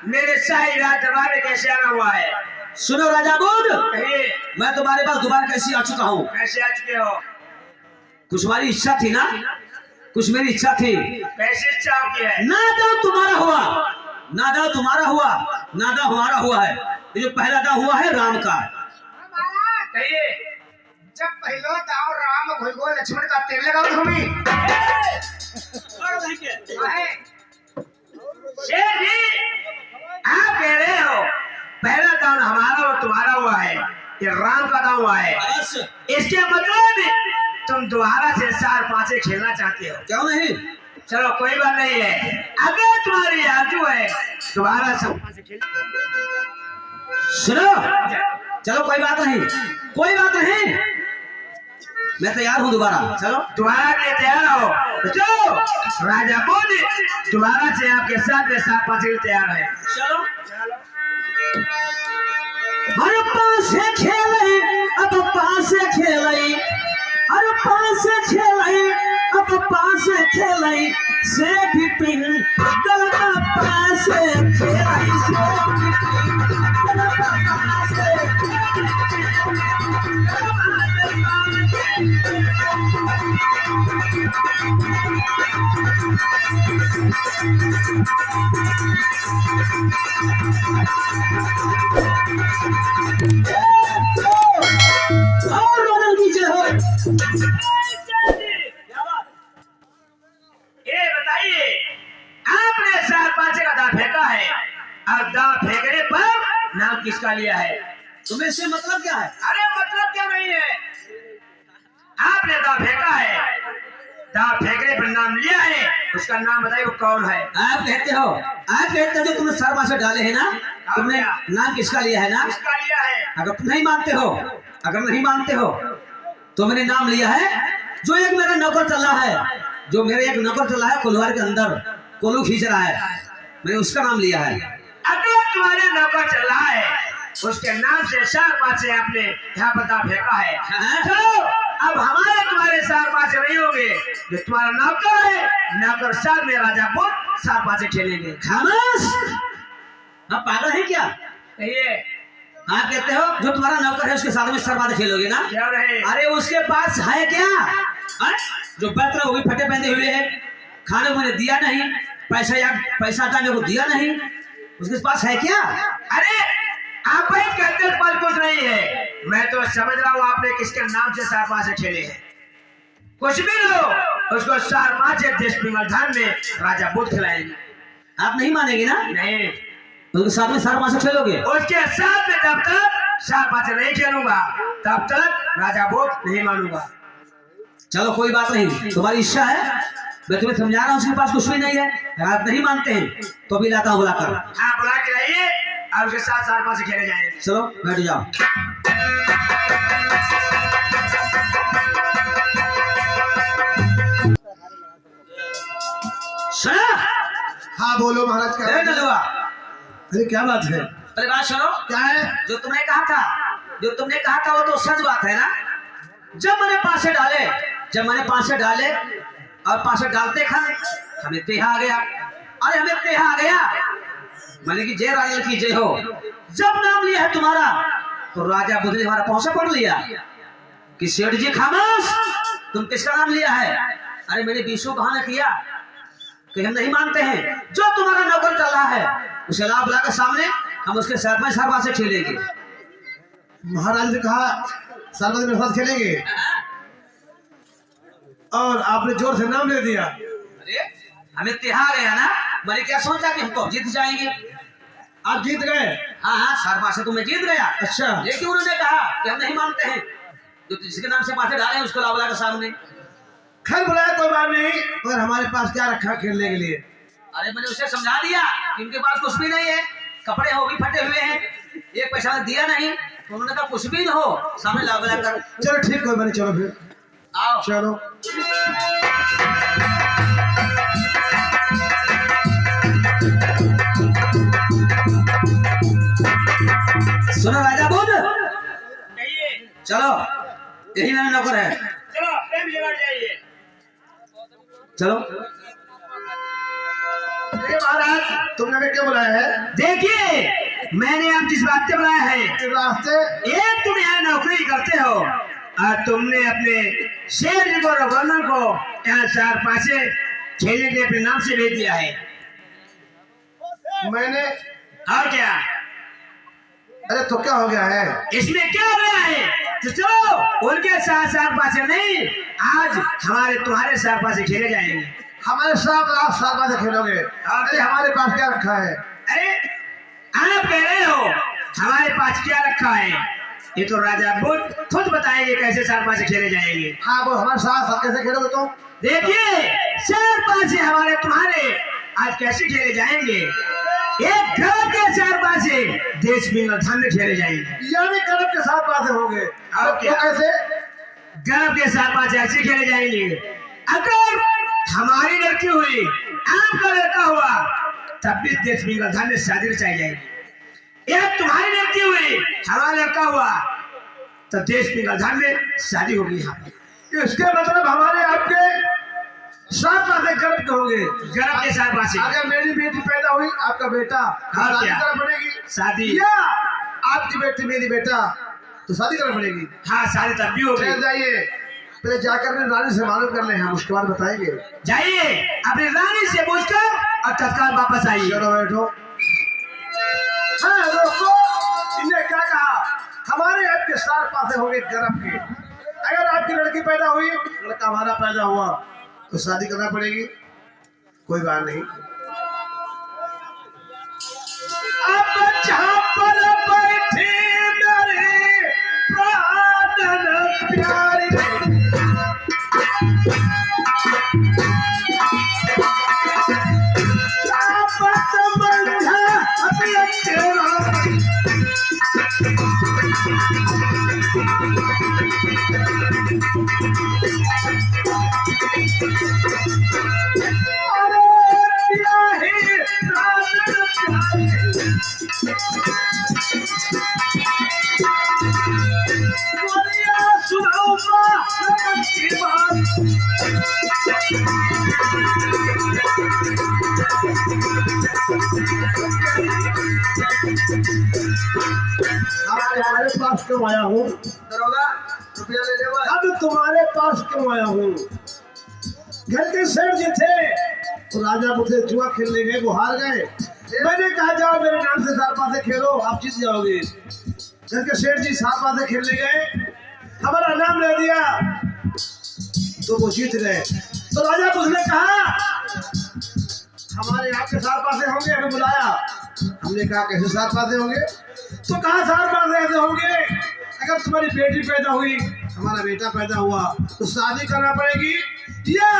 मेरे शाही राज दरबार में कैसे आना हुआ है? सुनो राजा बुध, कहिए। मैं तुम्हारे पास दोबारा कैसे आ चुका हूँ? कैसे आ चुके हो? कुछ तुम्हारी इच्छा थी ना, कुछ मेरी इच्छा थी। कैसे इच्छा आपकी है? नादा तुम्हारा हुआ, नादा तुम्हारा हुआ, नादा हमारा हुआ है। ये जो पहला दाव हुआ है राम का। कहिए। जब पहलो दाव राम घोल लक्ष्मण का तेल लगाओ भूमि शेर जी, आप कह रहे हो पहला दाव हमारा और तुम्हारा हुआ है, ये राम का दाव हुआ है। इसके मतलब तुम दोबारा से 4-5 खेलना चाहते हो? क्यों नहीं? चलो कोई बात नहीं है, अगर तुम्हारी आजू है दोबारा से सुनो, चलो कोई बात नहीं, कोई बात नहीं, मैं तैयार हूँ दोबारा। चलो दोबारा के तैयार हो तो राजा बुध दोबारा से आपके साथ में 7-5 तैयार है। चलो। हर पास खेले अब पास खेले, हर पास खेले अब पास खेले, से भी पिन गलता पास खेले, और रोनल कीजिए हो। ये बताइए, आपने 4-5 का दांव फेंका है और दांव फेंकने पर नाम किसका लिया है? तुम्हें से मतलब क्या है? अरे मतलब क्या नहीं है, आपने दांव फेंका है, दांव फेंकने पर नाम लिया है, उसका नाम बताइए वो कौन है? आप कहते हो, आप कहते हो जो तुमने सरवा से डाले हैं ना, तुमने नाम किसका लिया है ना? किसका लिया है? अगर तुम नहीं मानते हो, अगर नहीं मानते हो तो मैंने नाम लिया है जो एक मेरा नौकर चल रहा है, जो मेरे एक नौकर चल रहा है कोलवार के अंदर, कोलू खींच रहा है, मैंने उसका नाम लिया है। अगर तुम्हारे नौकर चल रहा है उसके नाम से 4-5 आपने यहाँ पर दांव फेंका है, तो अब हमारे तुम्हारे 4-5 नहीं होंगे, जो तुम्हारा नौकर है नौकर साथ में राजा बुध 4-5 खेलेंगे। खामोश, आप पागल है क्या? कहिए। आप कहते हो जो तुम्हारा नौकर है उसके साथ में सरबाद खेलोगे ना? क्या रहे? अरे उसके पास है क्या? जो बैठ रहा वो भी फटे पहने हुए है, खाने को मैंने दिया नहीं, पैसा था मेरे को दिया नहीं, उसके पास है क्या? अरे आप ही कहते हैं पास कुछ नहीं है, मैं तो समझ रहा हूँ आपने किसके नाम से 4-5 खेले हैं। कुछ भी लो, उसको 4-5 देश धान में राजा बुध खिलाएंगे। आप नहीं मानेंगे ना? नहीं, उसके साथ में 4-5 खेलोगे? उसके साथ में जब तक 4-5 नहीं खेलूंगा तब तक राजा बुध नहीं मानूंगा। चलो कोई बात नहीं, तुम्हारी इच्छा है, मैं तुम्हें समझा रहा हूँ, उसके पास कुछ भी नहीं है। अगर आप नहीं मानते हैं तो भी लाता हूँ बुलाकर। हाँ बुला के लाइए और उसके साथ 4-5 खेले जाएंगे। चलो बैठ जाओ। हाँ बोलो महाराज। क्या नलुआ, अरे क्या बात है? अरे बात सुनो, क्या है? जो तुमने कहा था वो तो सच बात है ना? जब मैंने 5 डाले, और 5 डालते खाने हमें तेहा आ गया। अरे हमें तेहा आ गया, मैंने कि जय राजल की जय हो। जब नाम लिया है तुम्हारा तो राजा बुध ने हमारा पहुंचा पढ़ लिया कि सेठ जी खामोश, तुम किसका नाम लिया है? अरे मैंने विष्णु बहाना किया कि हम नहीं मानते हैं, जो तुम्हारा नौकर चल रहा है उसे ला बुला के सामने हम उसके साथ में सरबा से खेलेंगे। महाराज ने कहा सरबत मेरे साथ खेलेंगे और आपने जोर से नाम ले दिया। अरे हमें तिहा गया ना, मैंने क्या सोचा कि हमको जीत जाएंगे। आप जीत गए? हाँ सरबा से तो मैं जीत गया। अच्छा, लेकिन उन्होंने कहा कि हम नहीं मानते हैं, जो जिसके नाम से 5 डाले उसको ला बुला के सामने। खैर बुलाया कोई बात नहीं, और हमारे पास क्या रखा खेलने के लिए? अरे मैंने उसे समझा दिया कि इनके पास कुछ भी नहीं है, कपड़े हो भी फटे हुए हैं, 1 पैसा दिया नहीं, तो उन्होंने कहा कुछ भी न हो सामने ला बुला कर। चलो ठीक कोई बात नहीं, चलो फिर आओ। चलो। सुनो राजा बुध, कहिए। चलो यही मेरा नौकर है, चलो प्रेम से बैठ जाइए। चलो। ये महाराज तुमने हमें क्यों बुलाया है? देखिए, मैंने आप जिस बात से बुलाया है, इस रास्ते एक तुम यहाँ नौकरी करते हो और तुमने अपने शेर जी को रघुनंदन को यहाँ चार पांचे खेलने के लिए अपने नाम से भेज दिया है। मैंने, और क्या अरे तो क्या हो गया है? इसमें क्या हो गया है? तो चलो उनके साथ चार पांचे नहीं, आज हमारे तुम्हारे चार पांचे खेले जाएंगे। हमारे साथ आप 7 बातें खेलोगे? अरे हमारे पास क्या रखा है? अरे आप कह रहे हो हमारे पास क्या रखा है? ये तो राजा खुद बताएंगे कैसे चार पांचे खेले जाएंगे। हाँ वो हमारे साथ कैसे खेलोगे तुम? देखिए, चार पांचे हमारे तुम्हारे आज कैसे खेले जाएंगे? एक गरब के चार पांचे देश धन में खेले जाएंगे। यानी गरब के 7 बातें होंगे। और क्या? तो कैसे? गरब के चार पांचे ऐसे खेले जाएंगे, अगर हमारी लड़की हुई, आपका लड़का हुआ, तब भी देश धन में शादी रचाई जाएगी। एक तुम्हारी लड़की हुई, हमारा लड़का हुआ, तो देश धन में शादी होगी। यहाँ पर इसके मतलब हमारे आपके 7 बातें गरब के होंगे। गरब के चार पांचे। अगर मेरी बेटी पैदा हुई, आपका बेटा, तो और शादी क्या? करना पड़ेगी। शादी, या आपकी बेटी मेरी बेटा, तो शादी करना पड़ेगी। हाँ शादी तब भी होगी। चल जाइए, पहले जाकर अपनी रानी से मालूम कर ले, हम उसके बाद बताएंगे। जाइए अपनी रानी से पूछकर और तत्काल वापस आइए। चलो बैठो। हाँ दोस्तों, इन्हें क्या कहा? हमारे आपके 7 पासे होंगे गरब के। अगर आपकी लड़की पैदा हुई, लड़का हमारा पैदा हुआ, तो शादी करना पड़ेगी। कोई बात नहीं। अब जहाँ पर बैठी मेरी प्राणन प्यारी, आपत बंधा अभी तेरा, तुम्हारे पास क्यों आया हूँ? दरोगा रुपया ले ले। अब तुम्हारे पास क्यों आया हूँ? घर के सेठ जी थे, तो राजा मुझसे जुआ खेलने गए, वो हार गए। मैंने कहा जाओ मेरे नाम से 7 पासे खेलो, आप जीत जाओगे। घर के सेठ जी 7 पासे खेलने गए, हमारा नाम ले दिया, तो वो जीत गए। तो राजा मुझने कहा हमारे यहाँ के 7 पासे होंगे, हमें बुलाया। हमने कहा कैसे 7 पासे होंगे? तो कहा 7 पासे ऐसे होंगे, अगर तुम्हारी बेटी पैदा हुई, हमारा बेटा पैदा हुआ, तो शादी करना पड़ेगी। या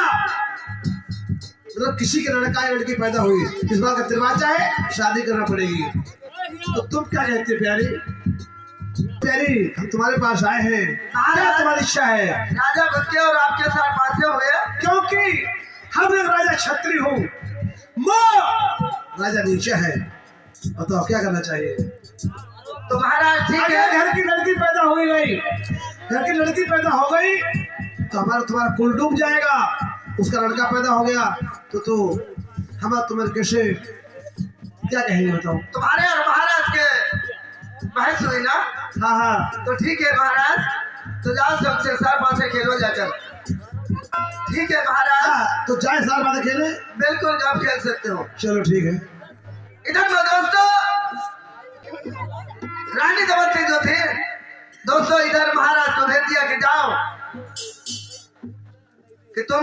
मतलब किसी के लड़का या लड़की पैदा हुई, इस बात का दरवाजा है, शादी करना पड़ेगी। तो तुम क्या कहते हो प्यारी? प्यारी, हम तुम्हारे पास आए हैं, क्या तुम्हारी इच्छा है? राजा बच्चे और आपके 7 पासे हो गए, क्योंकि हम लोग राजा छत्री हूँ, माँ राजा नीचे है। बताओ क्या करना चाहिए? तो महाराज ठीक है। अगर घर की लड़की पैदा हो गई, घर की लड़की पैदा हो गई, तो तुम्हारा कुल डूब जाएगा। उसका लड़का पैदा हो गया तो हम तुम्हारे कैसे क्या कहेंगे? बताओ। तुम्हारे और महाराज के बहस हुई ना? हाँ हाँ, तो ठीक है महाराज, तो जाओ सबसे 7 पासे खेलो जाकर। ठीक है महाराज। हाँ, तो जाए 7 बातें खेले। बिल्कुल आप खेल सकते हो। चलो ठीक है। इधर लो दोस्तों, रानी दमयंती जो थे दोस्तों, इधर महाराज को भेज दिया कि जाओ कि तुम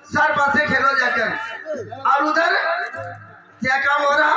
7 पासे खेलो जाकर। और उधर क्या काम हो रहा?